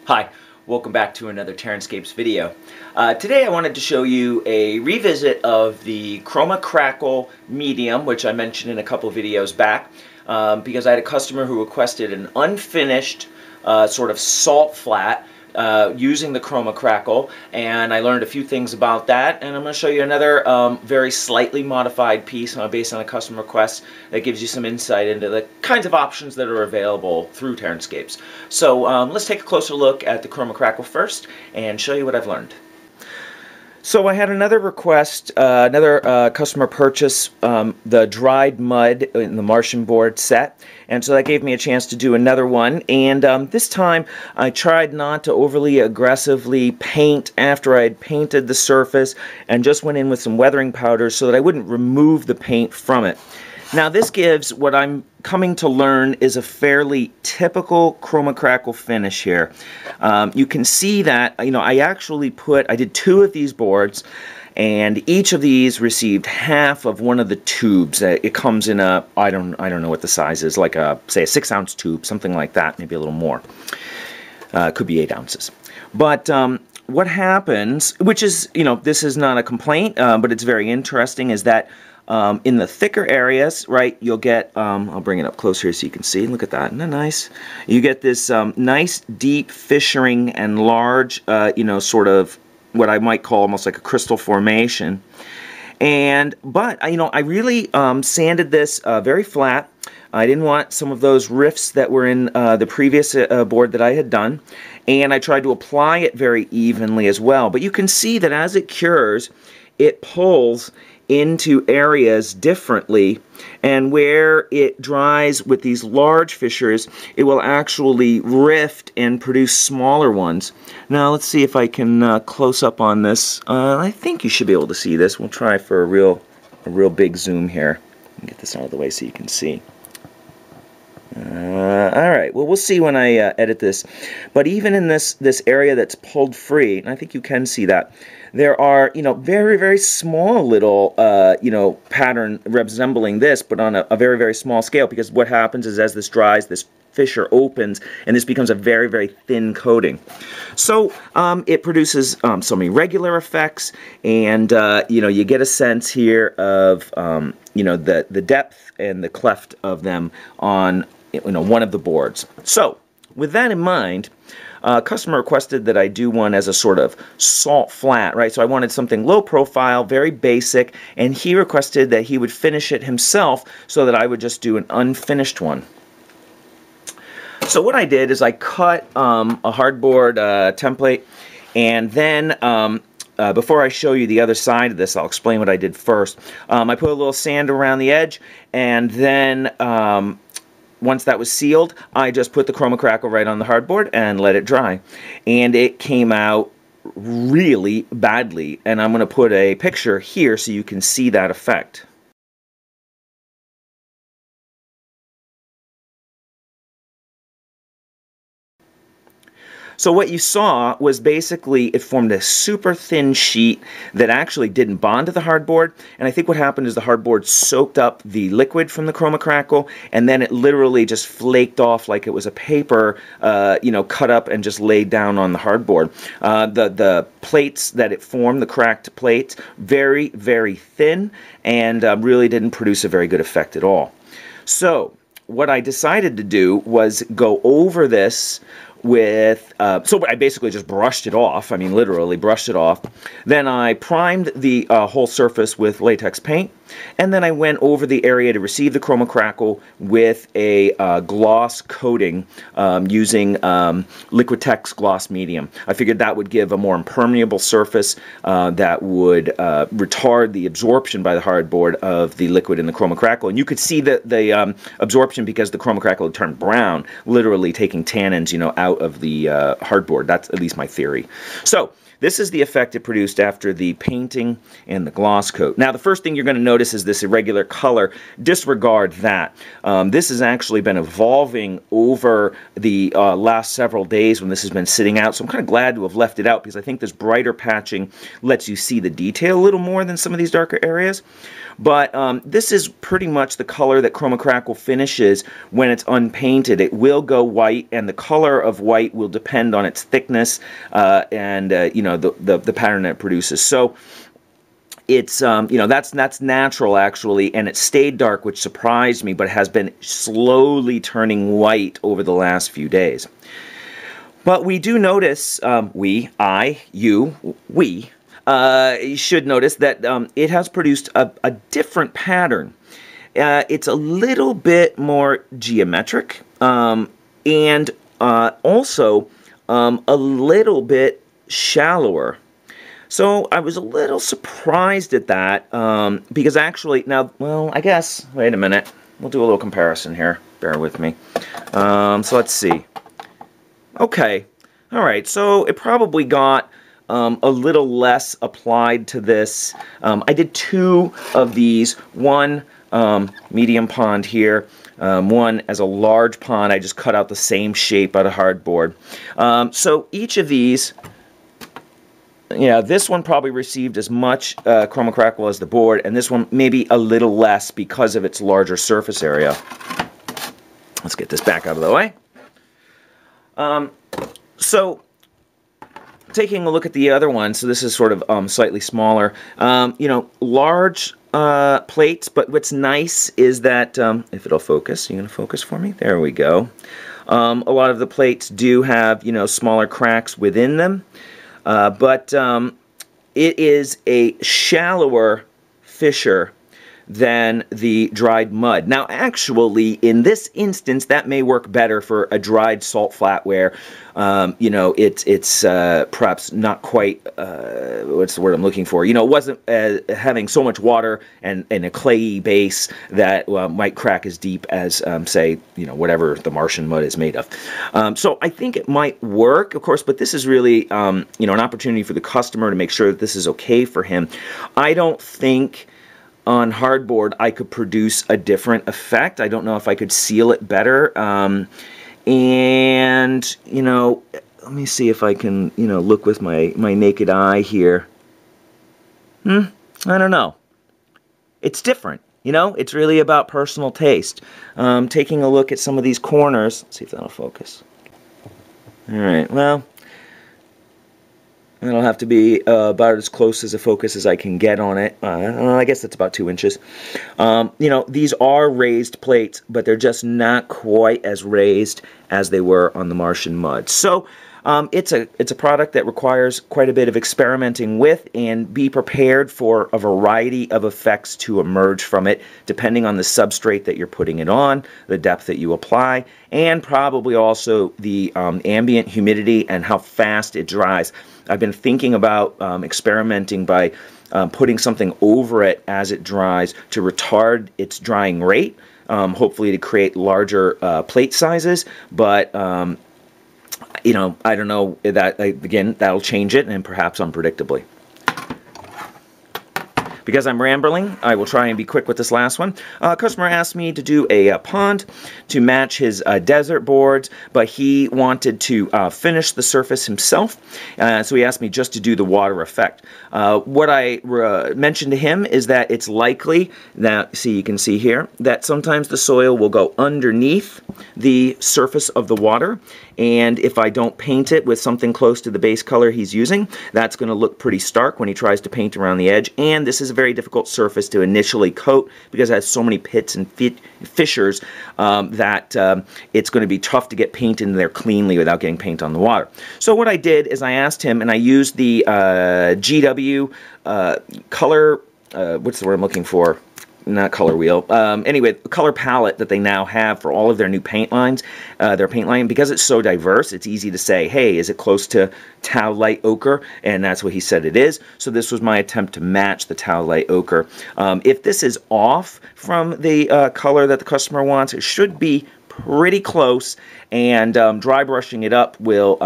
Hi, welcome back to another TerranScapes video. Today I wanted to show you a revisit of the Kroma Krackle medium, which I mentioned in a couple videos back, because I had a customer who requested an unfinished sort of salt flat using the Kroma Krackle, and I learned a few things about that, and I'm going to show you another very slightly modified piece based on a customer request that gives you some insight into the kinds of options that are available through TerranScapes. So let's take a closer look at the Kroma Krackle first and show you what I've learned. So I had another request, another customer purchase the dried mud in the Martian board set, and so that gave me a chance to do another one. And this time I tried not to overly aggressively paint after I had painted the surface, and just went in with some weathering powder so that I wouldn't remove the paint from it. Now this gives what I'm coming to learn is a fairly typical Kroma Krackle finish here. You can see that, I did two of these boards, and each of these received half of one of the tubes. It comes in a, I don't know what the size is, like say a 6-ounce tube, something like that, maybe a little more. Could be 8 ounces. But what happens, which is, this is not a complaint, but it's very interesting, is that in the thicker areas, right, you'll get, I'll bring it up closer so you can see, look at that, isn't that nice? You get this nice deep fissuring and large, sort of what I might call almost like a crystal formation. But I really sanded this very flat. I didn't want some of those rifts that were in the previous board that I had done, and I tried to apply it very evenly as well. But you can see that as it cures, it pulls into areas differently, and where it dries with these large fissures, it will actually rift and produce smaller ones. Now let's see if I can close up on this. I think you should be able to see this. We'll try for a real big zoom here. Get this out of the way so you can see. Alright, well, we'll see when I edit this. But even in this area that's pulled free, and I think you can see that, there are, very, very small little, pattern resembling this, but on a very, very small scale, because what happens is as this dries, this fissure opens, and this becomes a very, very thin coating. So it produces some irregular effects, and, you get a sense here of, the depth and the cleft of them on, one of the boards. So, with that in mind, customer requested that I do one as a sort of salt flat, right? So I wanted something low profile, very basic, and he requested that he would finish it himself so that I would just do an unfinished one. So what I did is I cut a hardboard template, and then before I show you the other side of this, I'll explain what I did first. I put a little sand around the edge, and then once that was sealed, I just put the Kroma Krackle right on the hardboard and let it dry. And it came out really badly, and I'm going to put a picture here so you can see that effect. So what you saw was basically it formed a super thin sheet that actually didn't bond to the hardboard, and I think what happened is the hardboard soaked up the liquid from the Kroma Krackle, and then it literally just flaked off like it was a paper, cut up and just laid down on the hardboard. The plates that it formed, the cracked plates, very, very thin, and really didn't produce a very good effect at all. So what I decided to do was go over this with, so I basically just brushed it off, literally brushed it off. Then I primed the whole surface with latex paint, and then I went over the area to receive the Kroma Krackle with a gloss coating using Liquitex gloss medium. I figured that would give a more impermeable surface that would retard the absorption by the hardboard of the liquid in the Kroma Krackle. And you could see the absorption because the Kroma Krackle had turned brown, literally taking tannins, out of the hardboard. That's at least my theory. So this is the effect it produced after the painting and the gloss coat. Now, the first thing you're going to notice is this irregular color. Disregard that. This has actually been evolving over the last several days when this has been sitting out, so I'm kind of glad to have left it out because I think this brighter patching lets you see the detail a little more than some of these darker areas. But this is pretty much the color that Kroma Krackle finishes when it's unpainted. It will go white, and the color of white will depend on its thickness and you know, the pattern that it produces. So it's you know, that's natural actually, and it stayed dark, which surprised me, but has been slowly turning white over the last few days. But we do notice, you should notice that it has produced a different pattern. It's a little bit more geometric and also a little bit shallower. So I was a little surprised at that because actually, now, well, I guess, wait a minute. We'll do a little comparison here. Bear with me. So let's see. Okay. All right. So it probably got a little less applied to this. I did 2 of these, one medium pond here, one as a large pond. I just cut out the same shape out of hardboard. So each of these, yeah, this one probably received as much Kroma Krackle as the board, and this one maybe a little less because of its larger surface area. Let's get this back out of the way. So taking a look at the other one, so this is sort of slightly smaller, you know, large plates, but what's nice is that, if it'll focus, you going to focus for me? There we go. A lot of the plates do have, you know, smaller cracks within them, but it is a shallower fissure than the dried mud. Now, actually, in this instance, that may work better for a dried salt flat where, you know, it's perhaps not quite, what's the word I'm looking for? You know, it wasn't having so much water and a clayey base that might crack as deep as, say, you know, whatever the Martian mud is made of. So I think it might work, of course, but this is really, you know, an opportunity for the customer to make sure that this is okay for him. I don't think on hardboard I could produce a different effect. I don't know if I could seal it better. And, you know, let me see if I can, you know, look with my naked eye here. I don't know. It's different, you know? It's really about personal taste. Taking a look at some of these corners. Let's see if that'll focus. All right, well, it'll have to be about as close as a focus as I can get on it. I guess that's about 2 inches. You know, these are raised plates, but they're just not quite as raised as they were on the Martian mud. So it's a product that requires quite a bit of experimenting with, and be prepared for a variety of effects to emerge from it, depending on the substrate that you're putting it on, the depth that you apply, and probably also the ambient humidity and how fast it dries. I've been thinking about experimenting by putting something over it as it dries to retard its drying rate, hopefully to create larger plate sizes, but you know, I don't know, that again, that'll change it, and perhaps unpredictably. Because I'm rambling, I will try and be quick with this last one. A customer asked me to do a pond to match his desert boards, but he wanted to finish the surface himself, so he asked me just to do the water effect. What I mentioned to him is that it's likely that, see, you can see here, that sometimes the soil will go underneath the surface of the water, and if I don't paint it with something close to the base color he's using, that's going to look pretty stark when he tries to paint around the edge, and this is a very difficult surface to initially coat because it has so many pits and fissures that it's going to be tough to get paint in there cleanly without getting paint on the water. So what I did is I asked him, and I used the GW color, what's the word I'm looking for? Not color wheel. Anyway, color palette that they now have for all of their new paint lines, their paint line, because it's so diverse, it's easy to say, hey, is it close to Tau Light Ochre? And that's what he said it is. So this was my attempt to match the Tau Light Ochre. If this is off from the color that the customer wants, it should be pretty close, and dry brushing it up will,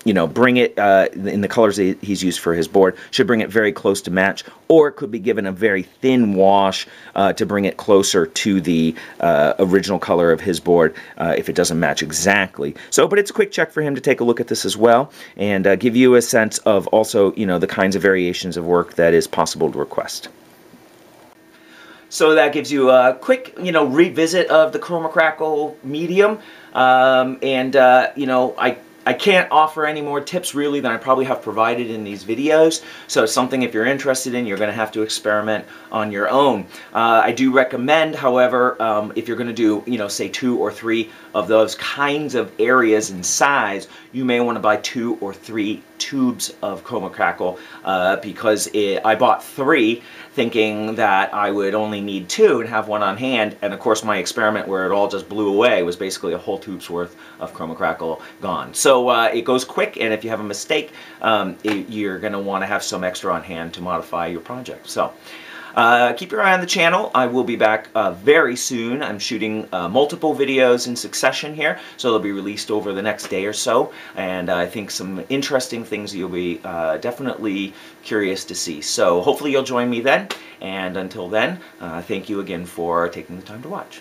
you know, bring it, in the colors that he's used for his board, should bring it very close to match, or it could be given a very thin wash to bring it closer to the original color of his board if it doesn't match exactly. So, but it's a quick check for him to take a look at this as well, and give you a sense of also, you know, the kinds of variations of work that is possible to request. So that gives you a quick, you know, revisit of the Kroma Krackle medium, you know, I can't offer any more tips really than I probably have provided in these videos, so it's something if you're interested in, you're going to have to experiment on your own. I do recommend, however, if you're going to do, you know, say 2 or 3 of those kinds of areas in size, you may want to buy 2 or 3 tubes of Kroma Krackle, because I bought 3 thinking that I would only need 2 and have 1 on hand, and of course my experiment where it all just blew away was basically a whole tube's worth of Kroma Krackle gone. So it goes quick, and if you have a mistake, you're going to want to have some extra on hand to modify your project. So keep your eye on the channel. I will be back very soon. I'm shooting multiple videos in succession here, so they'll be released over the next day or so, and I think some interesting things you'll be definitely curious to see. So hopefully you'll join me then, and until then, thank you again for taking the time to watch.